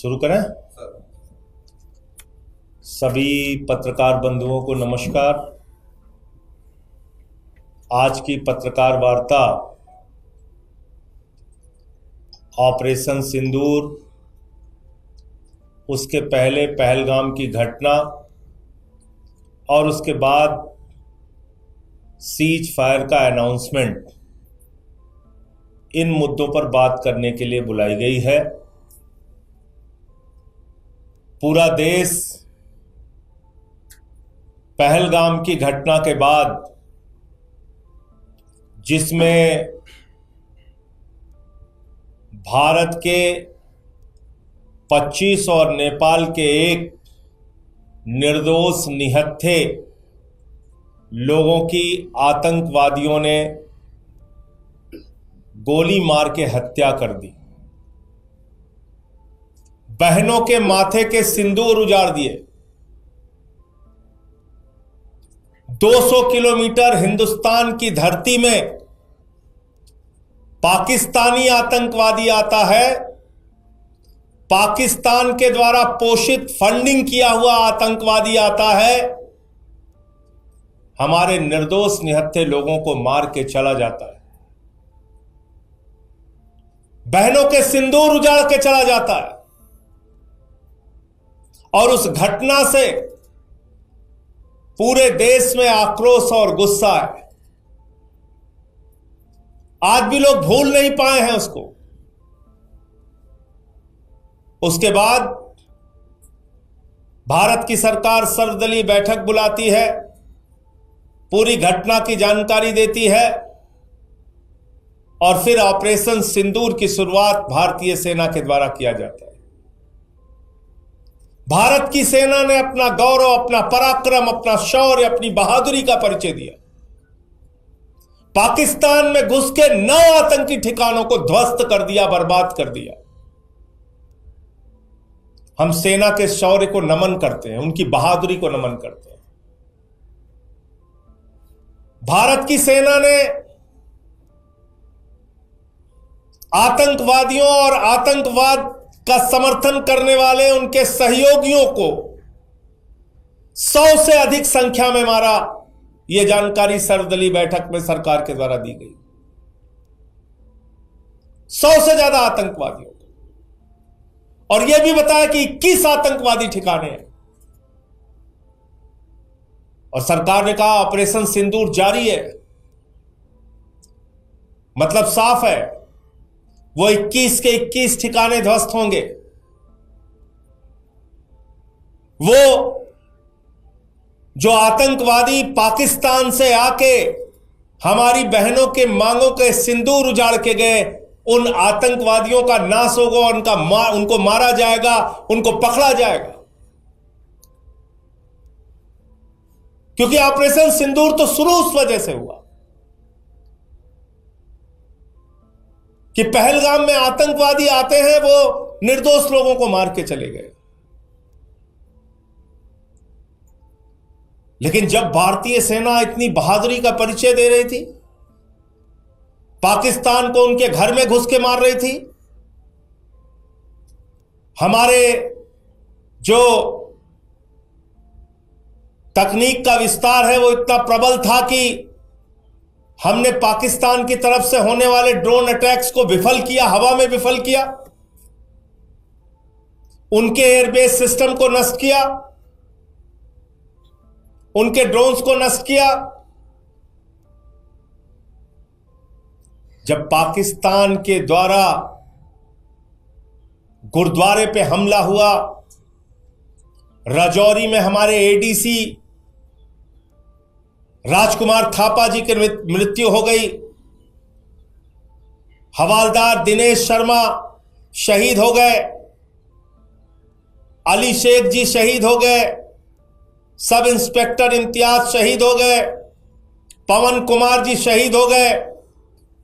शुरू करें। सभी पत्रकार बंधुओं को नमस्कार। आज की पत्रकार वार्ता ऑपरेशन सिंदूर, उसके पहले पहलगाम की घटना और उसके बाद सीज फायर का अनाउंसमेंट, इन मुद्दों पर बात करने के लिए बुलाई गई है। पूरा देश पहलगाम की घटना के बाद, जिसमें भारत के 25 और नेपाल के एक निर्दोष निहत्थे लोगों की आतंकवादियों ने गोली मार के हत्या कर दी, बहनों के माथे के सिंदूर उजाड़ दिए। 200 किलोमीटर हिंदुस्तान की धरती में पाकिस्तानी आतंकवादी आता है, पाकिस्तान के द्वारा पोषित फंडिंग किया हुआ आतंकवादी आता है, हमारे निर्दोष निहत्थे लोगों को मार के चला जाता है, बहनों के सिंदूर उजाड़ के चला जाता है। और उस घटना से पूरे देश में आक्रोश और गुस्सा है। आज भी लोग भूल नहीं पाए हैं उसको। उसके बाद भारत की सरकार सर्वदलीय बैठक बुलाती है, पूरी घटना की जानकारी देती है और फिर ऑपरेशन सिंदूर की शुरुआत भारतीय सेना के द्वारा किया जाता है। भारत की सेना ने अपना गौरव, अपना पराक्रम, अपना शौर्य, अपनी बहादुरी का परिचय दिया। पाकिस्तान में घुस के 9 आतंकी ठिकानों को ध्वस्त कर दिया, बर्बाद कर दिया। हम सेना के शौर्य को नमन करते हैं, उनकी बहादुरी को नमन करते हैं। भारत की सेना ने आतंकवादियों और आतंकवाद का समर्थन करने वाले उनके सहयोगियों को 100 से अधिक संख्या में मारा। यह जानकारी सर्वदलीय बैठक में सरकार के द्वारा दी गई। 100 से ज्यादा आतंकवादियों को, और यह भी बताया कि 21 आतंकवादी ठिकाने हैं। और सरकार ने कहा ऑपरेशन सिंदूर जारी है। मतलब साफ है, वो 21 के 21 ठिकाने ध्वस्त होंगे। वो जो आतंकवादी पाकिस्तान से आके हमारी बहनों के मांगों के सिंदूर उजाड़ के गए, उन आतंकवादियों का नाश होगा, उनको मारा जाएगा, उनको पकड़ा जाएगा। क्योंकि ऑपरेशन सिंदूर तो शुरू उस वजह से हुआ कि पहलगाम में आतंकवादी आते हैं, वो निर्दोष लोगों को मार के चले गए। लेकिन जब भारतीय सेना इतनी बहादुरी का परिचय दे रही थी, पाकिस्तान को उनके घर में घुस के मार रही थी, हमारे जो तकनीक का विस्तार है वो इतना प्रबल था कि हमने पाकिस्तान की तरफ से होने वाले ड्रोन अटैक्स को विफल किया, हवा में विफल किया, उनके एयरबेस सिस्टम को नष्ट किया, उनके ड्रोन्स को नष्ट किया। जब पाकिस्तान के द्वारा गुरुद्वारे पे हमला हुआ, राजौरी में हमारे एडीसी राजकुमार थापा जी की मृत्यु हो गई, हवालदार दिनेश शर्मा शहीद हो गए, अली शेख जी शहीद हो गए, सब इंस्पेक्टर इम्तियाज शहीद हो गए, पवन कुमार जी शहीद हो गए,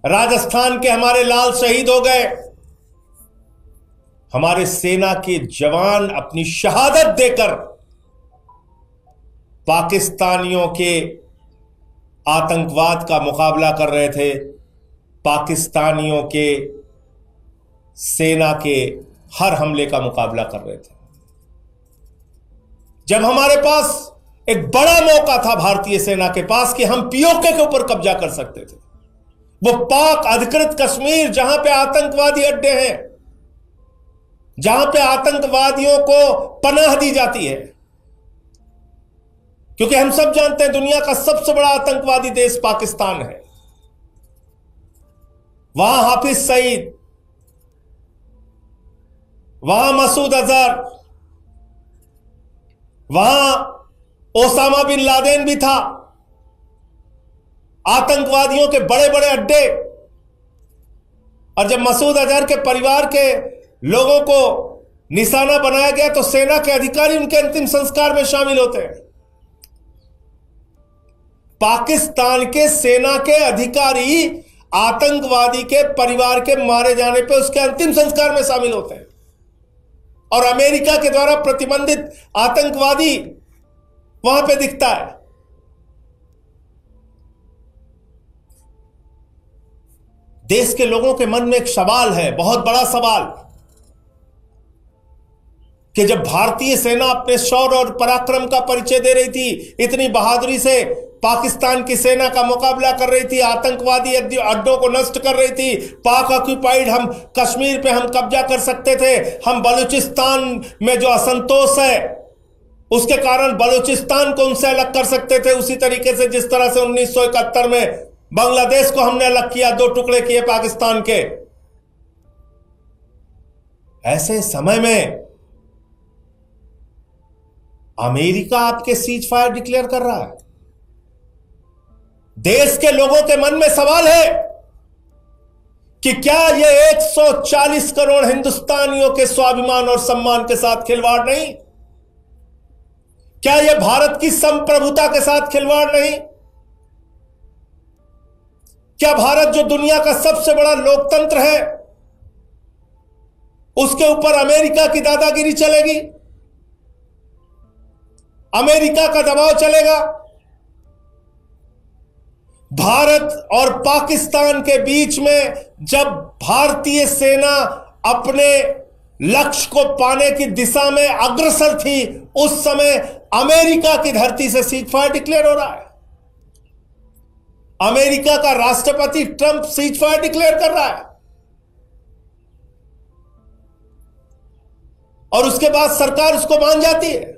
राजस्थान के हमारे लाल शहीद हो गए। हमारे सेना के जवान अपनी शहादत देकर पाकिस्तानियों के आतंकवाद का मुकाबला कर रहे थे, पाकिस्तानियों के सेना के हर हमले का मुकाबला कर रहे थे। जब हमारे पास एक बड़ा मौका था भारतीय सेना के पास कि हम पीओके के ऊपर कब्जा कर सकते थे, वो पाक अधिकृत कश्मीर जहां पे आतंकवादी अड्डे हैं, जहां पे आतंकवादियों को पनाह दी जाती है, क्योंकि हम सब जानते हैं दुनिया का सबसे बड़ा आतंकवादी देश पाकिस्तान है। वहां हाफिज सईद, वहां मसूद अजहर, वहां ओसामा बिन लादेन भी था, आतंकवादियों के बड़े बड़े अड्डे। और जब मसूद अजहर के परिवार के लोगों को निशाना बनाया गया तो सेना के अधिकारी उनके अंतिम संस्कार में शामिल होते हैं। पाकिस्तान के सेना के अधिकारी आतंकवादी के परिवार के मारे जाने पे उसके अंतिम संस्कार में शामिल होते हैं, और अमेरिका के द्वारा प्रतिबंधित आतंकवादी वहां पे दिखता है। देश के लोगों के मन में एक सवाल है, बहुत बड़ा सवाल, कि जब भारतीय सेना अपने शौर्य और पराक्रम का परिचय दे रही थी, इतनी बहादुरी से पाकिस्तान की सेना का मुकाबला कर रही थी, आतंकवादी अड्डों को नष्ट कर रही थी, पाक ऑक्यूपाइड हम कश्मीर पे हम कब्जा कर सकते थे, हम बलूचिस्तान में जो असंतोष है उसके कारण बलूचिस्तान को उनसे अलग कर सकते थे, उसी तरीके से जिस तरह से 1971 में बांग्लादेश को हमने अलग किया, 2 टुकड़े किए पाकिस्तान के। ऐसे समय में अमेरिका आपके सीज फायर डिक्लेयर कर रहा है। देश के लोगों के मन में सवाल है कि क्या यह 140 करोड़ हिंदुस्तानियों के स्वाभिमान और सम्मान के साथ खिलवाड़ नहीं? क्या यह भारत की संप्रभुता के साथ खिलवाड़ नहीं? क्या भारत जो दुनिया का सबसे बड़ा लोकतंत्र है, उसके ऊपर अमेरिका की दादागिरी चलेगी? अमेरिका का दबाव चलेगा? भारत और पाकिस्तान के बीच में जब भारतीय सेना अपने लक्ष्य को पाने की दिशा में अग्रसर थी, उस समय अमेरिका की धरती से सीज फायर डिक्लेयर हो रहा है। अमेरिका का राष्ट्रपति ट्रंप सीज फायर डिक्लेयर कर रहा है, और उसके बाद सरकार उसको मान जाती है।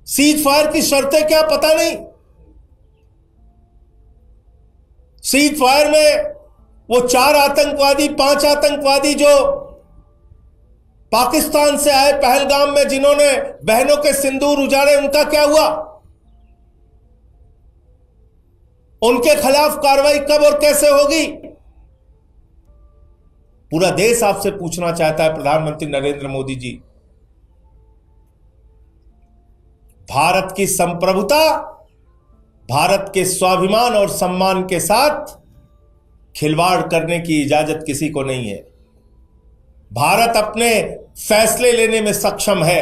सीज फायर की शर्तें क्या पता नहीं। सीज फायर में वो 4 आतंकवादी 5 आतंकवादी जो पाकिस्तान से आए पहलगाम में, जिन्होंने बहनों के सिंदूर उजाड़े, उनका क्या हुआ? उनके खिलाफ कार्रवाई कब और कैसे होगी? पूरा देश आपसे पूछना चाहता है, प्रधानमंत्री नरेंद्र मोदी जी। भारत की संप्रभुता, भारत के स्वाभिमान और सम्मान के साथ खिलवाड़ करने की इजाजत किसी को नहीं है। भारत अपने फैसले लेने में सक्षम है,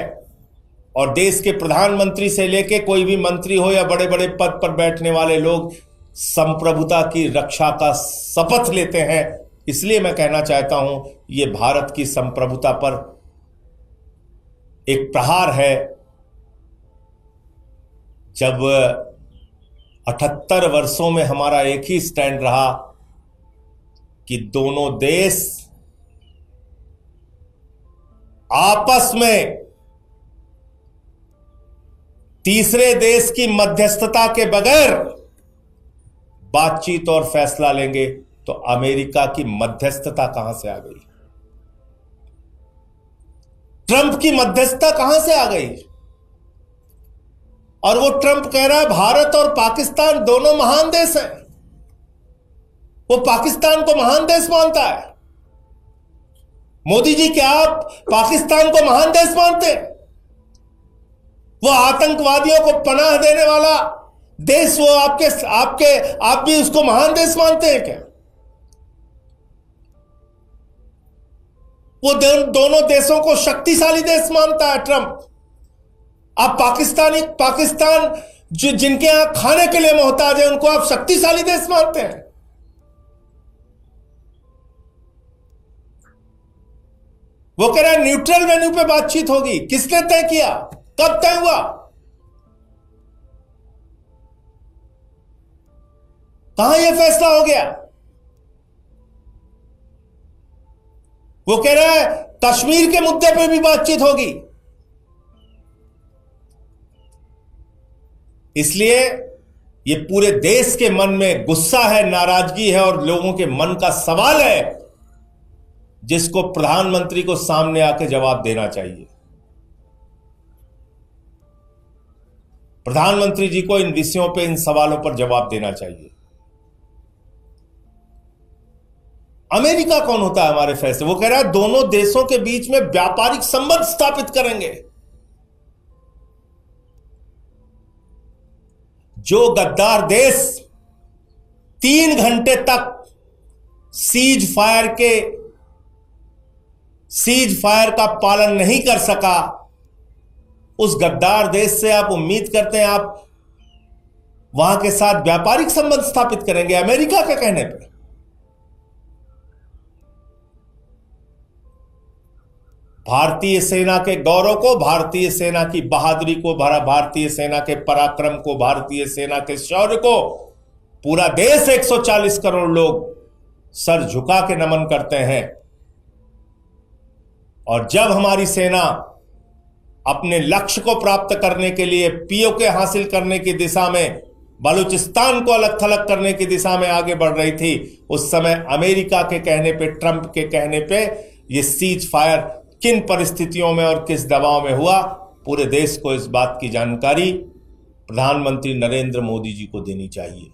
और देश के प्रधानमंत्री से लेकर कोई भी मंत्री हो या बड़े बड़े पद पर बैठने वाले लोग संप्रभुता की रक्षा का शपथ लेते हैं। इसलिए मैं कहना चाहता हूं, यह भारत की संप्रभुता पर एक प्रहार है। जब 78 वर्षों में हमारा एक ही स्टैंड रहा कि दोनों देश आपस में तीसरे देश की मध्यस्थता के बगैर बातचीत और फैसला लेंगे, तो अमेरिका की मध्यस्थता कहां से आ गई? ट्रंप की मध्यस्थता कहां से आ गई? और वो ट्रंप कह रहा है भारत और पाकिस्तान दोनों महान देश हैं। वो पाकिस्तान को महान देश मानता है। मोदी जी, क्या आप पाकिस्तान को महान देश मानते हैं? वो आतंकवादियों को पनाह देने वाला देश, वो आप भी उसको महान देश मानते हैं क्या? वो दोनों देशों को शक्तिशाली देश मानता है ट्रंप। आप पाकिस्तान जो जिनके यहां खाने के लिए मोहताज है, उनको आप शक्तिशाली देश मानते हैं। वो कह रहा है न्यूट्रल वेन्यू पे बातचीत होगी। किसने तय किया? कब तय हुआ? कहां यह फैसला हो गया? वो कह रहा है कश्मीर के मुद्दे पे भी बातचीत होगी। इसलिए ये पूरे देश के मन में गुस्सा है, नाराजगी है और लोगों के मन का सवाल है जिसको प्रधानमंत्री को सामने आके जवाब देना चाहिए। प्रधानमंत्री जी को इन विषयों पे, इन सवालों पर जवाब देना चाहिए। अमेरिका कौन होता है हमारे फैसले? वो कह रहा है दोनों देशों के बीच में व्यापारिक संबंध स्थापित करेंगे। जो गद्दार देश 3 घंटे तक सीज फायर का पालन नहीं कर सका, उस गद्दार देश से आप उम्मीद करते हैं आप वहां के साथ व्यापारिक संबंध स्थापित करेंगे अमेरिका के कहने पर? भारतीय सेना के गौरव को, भारतीय सेना की बहादुरी को, भारतीय सेना के पराक्रम को, भारतीय सेना के शौर्य को पूरा देश 140 करोड़ लोग सर झुका के नमन करते हैं। और जब हमारी सेना अपने लक्ष्य को प्राप्त करने के लिए, पीओके हासिल करने की दिशा में, बलूचिस्तान को अलग थलग करने की दिशा में आगे बढ़ रही थी, उस समय अमेरिका के कहने पे, ट्रंप के कहने पे यह सीज फायर किन परिस्थितियों में और किस दबाव में हुआ, पूरे देश को इस बात की जानकारी प्रधानमंत्री नरेंद्र मोदी जी को देनी चाहिए।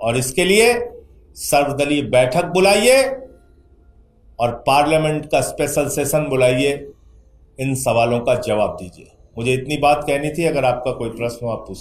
और इसके लिए सर्वदलीय बैठक बुलाइए और पार्लियामेंट का स्पेशल सेशन बुलाइए, इन सवालों का जवाब दीजिए। मुझे इतनी बात कहनी थी। अगर आपका कोई प्रश्न हो आप पूछ।